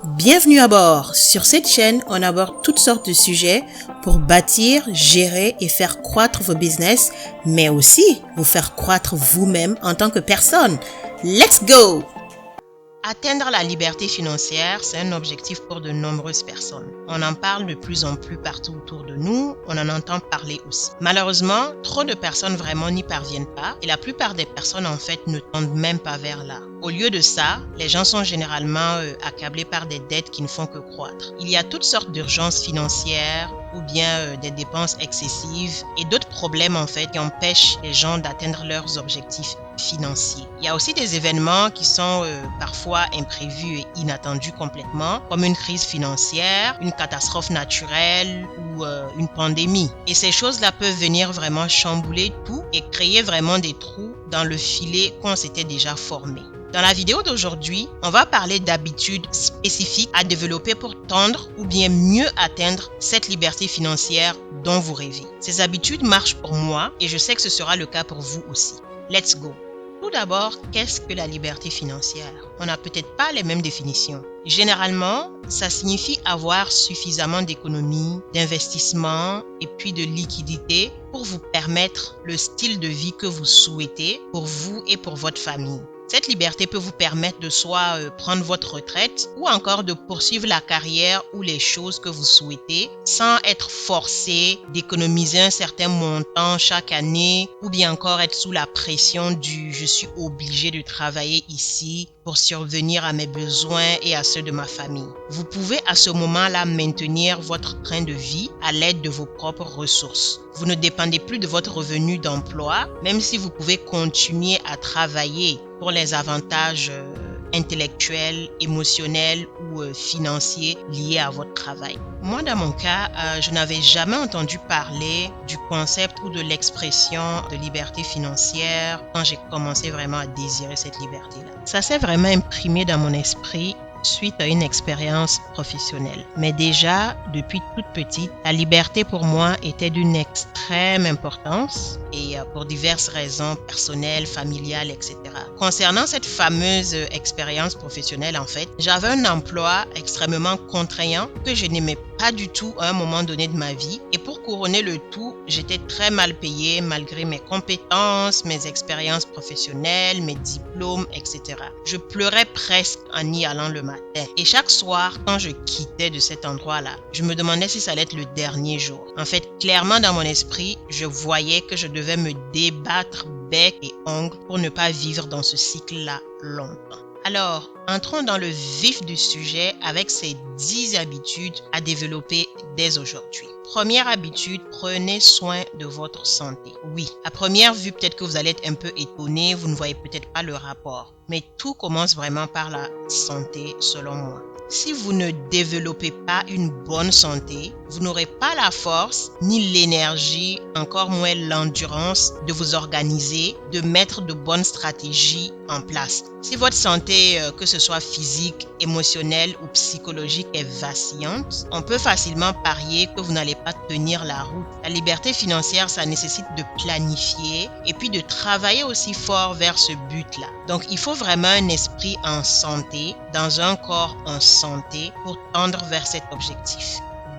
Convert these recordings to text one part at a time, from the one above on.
Bienvenue à bord. Sur cette chaîne, on aborde toutes sortes de sujets pour bâtir, gérer et faire croître vos business, mais aussi vous faire croître vous-même en tant que personne. Let's go! Atteindre la liberté financière, c'est un objectif pour de nombreuses personnes. On en parle de plus en plus partout autour de nous, on en entend parler aussi. Malheureusement, trop de personnes vraiment n'y parviennent pas et la plupart des personnes en fait ne tendent même pas vers là. Au lieu de ça, les gens sont généralement accablés par des dettes qui ne font que croître. Il y a toutes sortes d'urgences financières ou bien des dépenses excessives et d'autres problèmes en fait qui empêchent les gens d'atteindre leurs objectifs financiers. Il y a aussi des événements qui sont parfois imprévus et inattendus complètement, comme une crise financière, une catastrophe naturelle ou une pandémie. Et ces choses-là peuvent venir vraiment chambouler tout et créer vraiment des trous dans le filet qu'on s'était déjà formé. Dans la vidéo d'aujourd'hui, on va parler d'habitudes spécifiques à développer pour tendre ou bien mieux atteindre cette liberté financière dont vous rêvez. Ces habitudes marchent pour moi et je sais que ce sera le cas pour vous aussi. Let's go! Tout d'abord, qu'est-ce que la liberté financière? On n'a peut-être pas les mêmes définitions. Généralement, ça signifie avoir suffisamment d'économies, d'investissements et puis de liquidités pour vous permettre le style de vie que vous souhaitez pour vous et pour votre famille. Cette liberté peut vous permettre de soit prendre votre retraite ou encore de poursuivre la carrière ou les choses que vous souhaitez sans être forcé d'économiser un certain montant chaque année ou bien encore être sous la pression du « je suis obligé de travailler ici pour survenir à mes besoins et à ceux de ma famille ». Vous pouvez à ce moment-là maintenir votre train de vie à l'aide de vos propres ressources. Vous ne dépendez plus de votre revenu d'emploi, même si vous pouvez continuer à travailler pour les avantages intellectuels, émotionnels ou financiers liés à votre travail. Moi, dans mon cas, je n'avais jamais entendu parler du concept ou de l'expression de liberté financière quand j'ai commencé vraiment à désirer cette liberté-là. Ça s'est vraiment imprimé dans mon esprit suite à une expérience professionnelle. Mais déjà, depuis toute petite, la liberté pour moi était d'une extrême importance et pour diverses raisons personnelles, familiales, etc. Concernant cette fameuse expérience professionnelle, en fait, j'avais un emploi extrêmement contraignant que je n'aimais pas du tout à un moment donné de ma vie. Et pour couronner le tout, j'étais très mal payée malgré mes compétences, mes expériences professionnelles, mes diplômes, etc. Je pleurais presque en y allant le matin. Et chaque soir, quand je quittais de cet endroit-là, je me demandais si ça allait être le dernier jour. En fait, clairement dans mon esprit, je voyais que je devais me débattre bec et ongles pour ne pas vivre dans ce cycle-là longtemps. Alors, entrons dans le vif du sujet avec ces 10 habitudes à développer dès aujourd'hui. Première habitude, prenez soin de votre santé. Oui, à première vue, peut-être que vous allez être un peu étonné, vous ne voyez peut-être pas le rapport. Mais tout commence vraiment par la santé, selon moi. Si vous ne développez pas une bonne santé, vous n'aurez pas la force, ni l'énergie, encore moins l'endurance de vous organiser, de mettre de bonnes stratégies en place. Si votre santé, que ce soit physique, émotionnelle ou psychologique, est vacillante, on peut facilement parier que vous n'allez pas tenir la route. La liberté financière, ça nécessite de planifier et puis de travailler aussi fort vers ce but-là. Donc, il faut vraiment un esprit en santé, dans un corps en santé pour tendre vers cet objectif.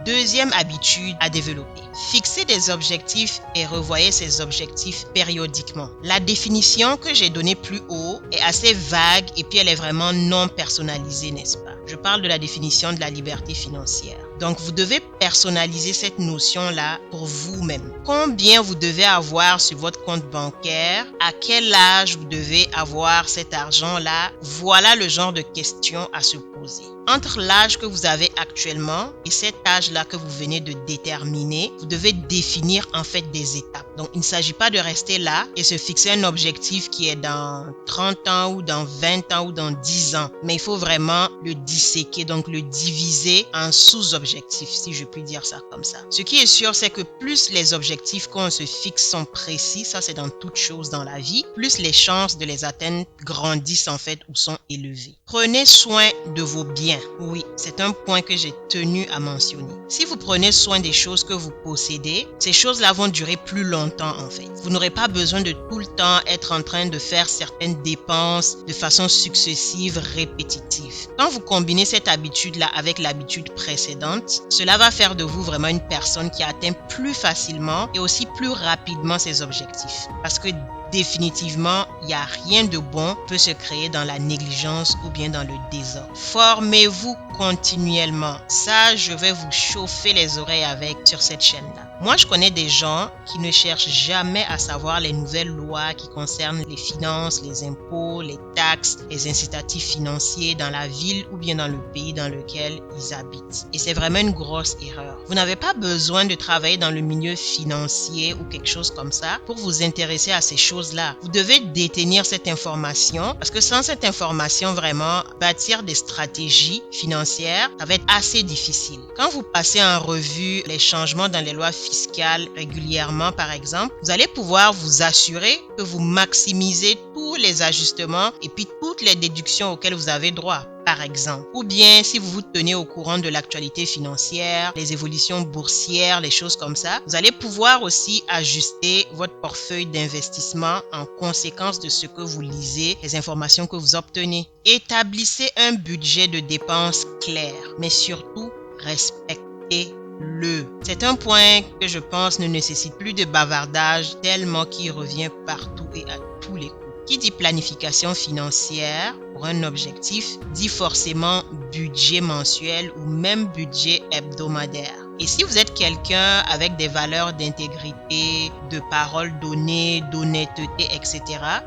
Deuxième habitude à développer. Fixez des objectifs et revoyez ces objectifs périodiquement. La définition que j'ai donnée plus haut est assez vague et puis elle est vraiment non personnalisée, n'est-ce pas? Je parle de la définition de la liberté financière. Donc, vous devez personnaliser cette notion-là pour vous-même. Combien vous devez avoir sur votre compte bancaire? À quel âge vous devez avoir cet argent-là? Voilà le genre de questions à se poser. Entre l'âge que vous avez actuellement et cet âge-là que vous venez de déterminer, vous devez définir en fait des étapes. Donc, il ne s'agit pas de rester là et se fixer un objectif qui est dans 30 ans ou dans 20 ans ou dans 10 ans. Mais il faut vraiment le disséquer, donc le diviser en sous-objectifs, si je puis dire ça comme ça. Ce qui est sûr, c'est que plus les objectifs qu'on se fixe sont précis, ça c'est dans toute chose dans la vie, plus les chances de les atteindre grandissent en fait ou sont élevées. Prenez soin de vos biens. Oui, c'est un point que j'ai tenu à mentionner. Si vous prenez soin des choses que vous possédez, ces choses-là vont durer plus longtemps en fait. Vous n'aurez pas besoin de tout le temps être en train de faire certaines dépenses de façon successive, répétitive. Quand vous combinez cette habitude-là avec l'habitude précédente, cela va faire de vous vraiment une personne qui atteint plus facilement et aussi plus rapidement ses objectifs. Parce que définitivement, il n'y a rien de bon qui peut se créer dans la négligence ou bien dans le désordre. Formez-vous continuellement. Ça, je vais vous chauffer les oreilles avec sur cette chaîne-là. Moi, je connais des gens qui ne cherchent jamais à savoir les nouvelles lois qui concernent les finances, les impôts, les taxes, les incitatifs financiers dans la ville ou bien dans le pays dans lequel ils habitent. Et c'est vraiment une grosse erreur. Vous n'avez pas besoin de travailler dans le milieu financier ou quelque chose comme ça pour vous intéresser à ces choses-là. Vous devez détenir cette information parce que sans cette information, vraiment, bâtir des stratégies financières, ça va être assez difficile. Quand vous passez en revue les changements dans les lois fiscales régulièrement, par exemple, vous allez pouvoir vous assurer que vous maximisez tous les ajustements et puis toutes les déductions auxquelles vous avez droit, par exemple. Ou bien, si vous vous tenez au courant de l'actualité financière, les évolutions boursières, les choses comme ça, vous allez pouvoir aussi ajuster votre portefeuille d'investissement en conséquence de ce que vous lisez, les informations que vous obtenez. Établissez un budget de dépenses clair, mais surtout, respectez-le. C'est un point que je pense ne nécessite plus de bavardage tellement qu'il revient partout et à tous les coups. Qui dit planification financière pour un objectif dit forcément budget mensuel ou même budget hebdomadaire. Et si vous êtes quelqu'un avec des valeurs d'intégrité, de paroles données, d'honnêteté, etc.,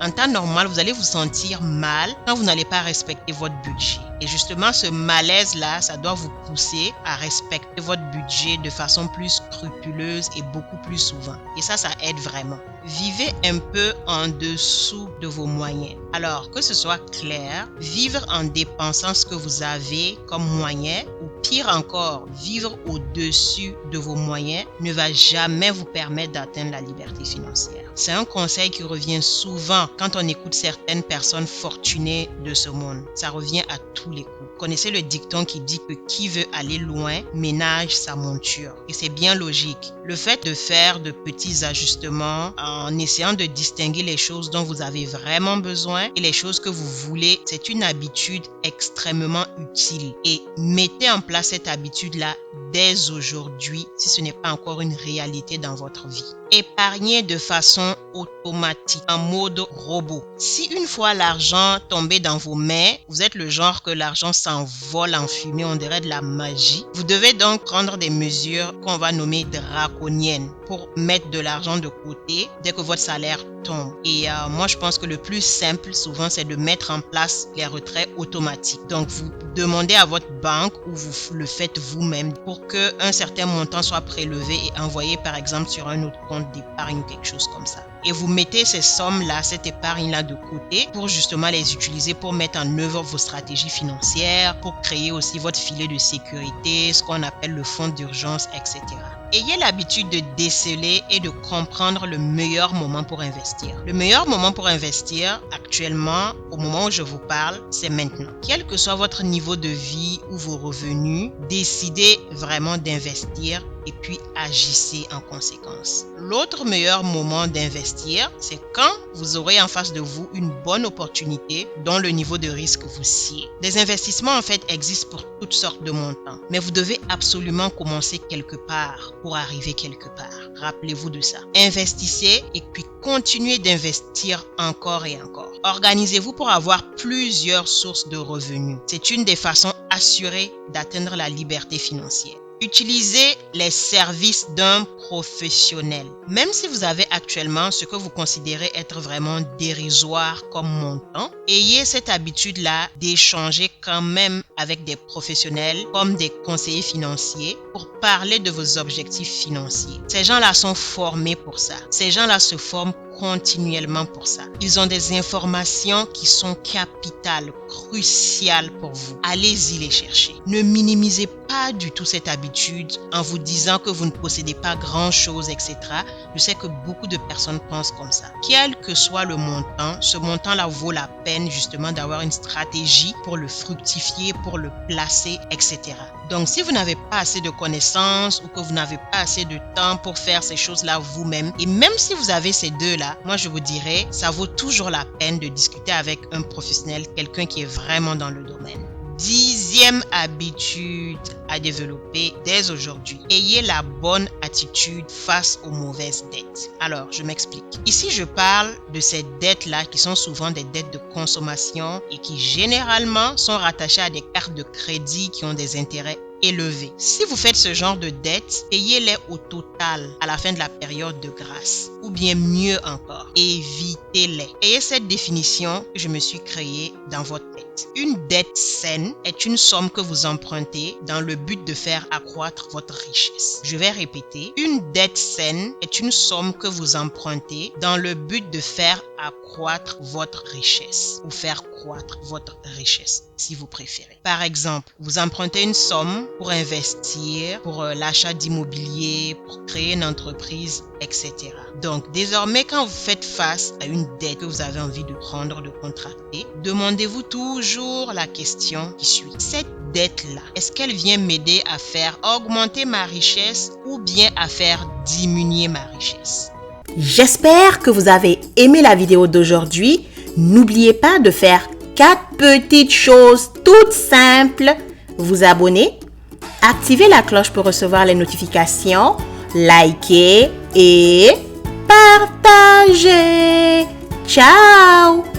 en temps normal, vous allez vous sentir mal quand vous n'allez pas respecter votre budget. Et justement, ce malaise-là, ça doit vous pousser à respecter votre budget de façon plus scrupuleuse et beaucoup plus souvent. Et ça aide vraiment. Vivez un peu en dessous de vos moyens. Alors, que ce soit clair, vivre en dépensant ce que vous avez comme moyen ou pire encore, vivre au-dessus de vos moyens ne va jamais vous permettre d'atteindre la liberté financière. C'est un conseil qui revient souvent quand on écoute certaines personnes fortunées de ce monde. Ça revient à tous les coups. Vous connaissez le dicton qui dit que qui veut aller loin ménage sa monture. Et c'est bien logique. Le fait de faire de petits ajustements en essayant de distinguer les choses dont vous avez vraiment besoin et les choses que vous voulez, c'est une habitude extrêmement utile. Et mettez en place cette habitude-là dès aujourd'hui si ce n'est pas encore une réalité dans votre vie. Épargnez de façon automatique, en mode robot. Si une fois l'argent tombé dans vos mains, vous êtes le genre que l'argent s'envole en fumée, on dirait de la magie, vous devez donc prendre des mesures qu'on va nommer draconiennes pour mettre de l'argent de côté dès que votre salaire tombe. Et moi, je pense que le plus simple, souvent, c'est de mettre en place les retraits automatiques. Donc, vous demandez à votre banque ou vous le faites vous-même pour qu'un certain montant soit prélevé et envoyé, par exemple, sur un autre compte d'épargne ou quelque chose comme ça. Et vous mettez ces sommes-là, cette épargne-là de côté pour justement les utiliser pour mettre en œuvre vos stratégies financières, pour créer aussi votre filet de sécurité, ce qu'on appelle le fonds d'urgence, etc. Ayez l'habitude de déceler et de comprendre le meilleur moment pour investir. Le meilleur moment pour investir actuellement, au moment où je vous parle, c'est maintenant. Quel que soit votre niveau de vie ou vos revenus, décidez vraiment d'investir et puis agissez en conséquence. L'autre meilleur moment d'investir, c'est quand vous aurez en face de vous une bonne opportunité dont le niveau de risque vous sied. Des investissements en fait existent pour toutes sortes de montants, mais vous devez absolument commencer quelque part pour arriver quelque part. Rappelez-vous de ça. Investissez et puis continuez d'investir encore et encore. Organisez-vous pour avoir plusieurs sources de revenus. C'est une des façons assurées d'atteindre la liberté financière. Utilisez les services d'un professionnel. Même si vous avez actuellement ce que vous considérez être vraiment dérisoire comme montant, ayez cette habitude-là d'échanger quand même avec des professionnels comme des conseillers financiers pour parler de vos objectifs financiers. Ces gens-là sont formés pour ça. Ces gens-là se forment continuellement pour ça. Ils ont des informations qui sont capitales, cruciales pour vous. Allez-y les chercher. Ne minimisez pas du tout cette habitude en vous disant que vous ne possédez pas grand-chose, etc. Je sais que beaucoup de personnes pensent comme ça. Quel que soit le montant, ce montant-là vaut la peine justement d'avoir une stratégie pour le fructifier, pour le placer, etc. Donc, si vous n'avez pas assez de connaissances ou que vous n'avez pas assez de temps pour faire ces choses-là vous-même, et même si vous avez ces deux-là, moi je vous dirais, ça vaut toujours la peine de discuter avec un professionnel, quelqu'un qui est vraiment dans le domaine. 10e habitude à développer dès aujourd'hui. Ayez la bonne attitude face aux mauvaises dettes. Alors, je m'explique. Ici, je parle de ces dettes-là qui sont souvent des dettes de consommation et qui généralement sont rattachées à des cartes de crédit qui ont des intérêts élevés. Si vous faites ce genre de dettes, payez-les au total à la fin de la période de grâce. Ou bien mieux encore, évitez-les. Ayez cette définition que je me suis créée dans votre tête. Une dette saine est une somme que vous empruntez dans le but de faire accroître votre richesse. Je vais répéter. Une dette saine est une somme que vous empruntez dans le but de faire accroître votre richesse ou faire croître votre richesse, si vous préférez. Par exemple, vous empruntez une somme pour investir, pour l'achat d'immobilier, pour créer une entreprise, etc. Donc, désormais, quand vous faites face à une dette que vous avez envie de prendre, de contracter, demandez-vous toujours la question qui suit. Cette dette-là, est-ce qu'elle vient m'aider à faire augmenter ma richesse ou bien à faire diminuer ma richesse? J'espère que vous avez aimé la vidéo d'aujourd'hui. N'oubliez pas de faire 4 petites choses toutes simples. Vous abonner, activer la cloche pour recevoir les notifications, liker et partager. Ciao!